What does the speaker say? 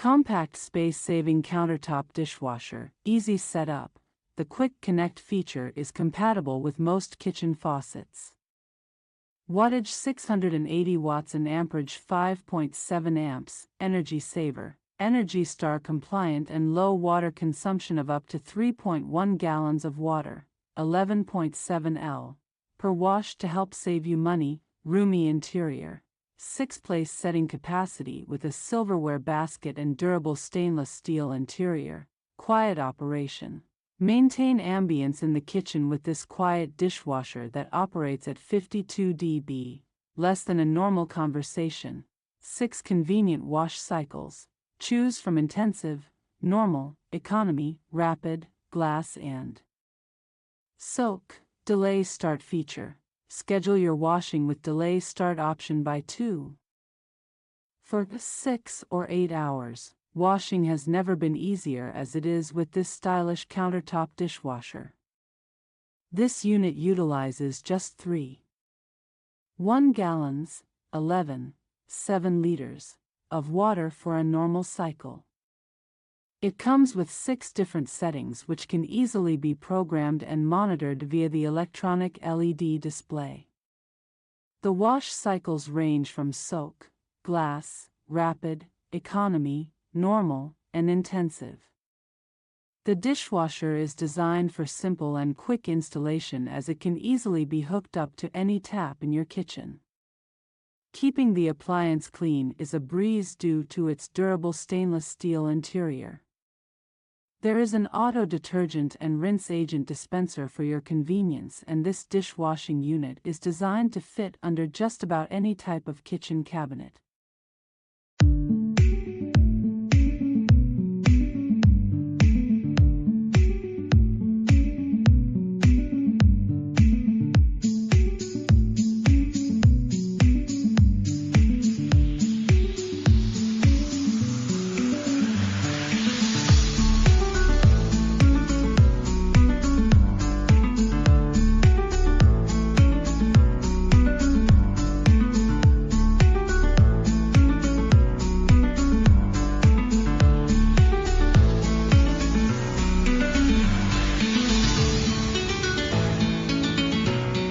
Compact space-saving countertop dishwasher, easy setup. The Quick Connect feature is compatible with most kitchen faucets. Wattage 680 watts and amperage 5.7 amps, energy saver, Energy Star compliant and low water consumption of up to 3.1 gallons of water, 11.7 L per wash to help save you money, roomy interior. 6-place setting capacity with a silverware basket and durable stainless steel interior. Quiet operation. Maintain ambience in the kitchen with this quiet dishwasher that operates at 52 dB, less than a normal conversation. 6 convenient wash cycles. Choose from intensive, normal, economy, rapid, glass and soak. Delay start feature. Schedule your washing with delay start option by 2. For 6 or 8 hours, washing has never been easier as it is with this stylish countertop dishwasher. This unit utilizes just 3.1 gallons, 11.7 liters, of water for a normal cycle. It comes with 6 different settings which can easily be programmed and monitored via the electronic LED display. The wash cycles range from soak, glass, rapid, economy, normal, and intensive. The dishwasher is designed for simple and quick installation as it can easily be hooked up to any tap in your kitchen. Keeping the appliance clean is a breeze due to its durable stainless steel interior. There is an auto detergent and rinse agent dispenser for your convenience, and this dishwashing unit is designed to fit under just about any type of kitchen cabinet.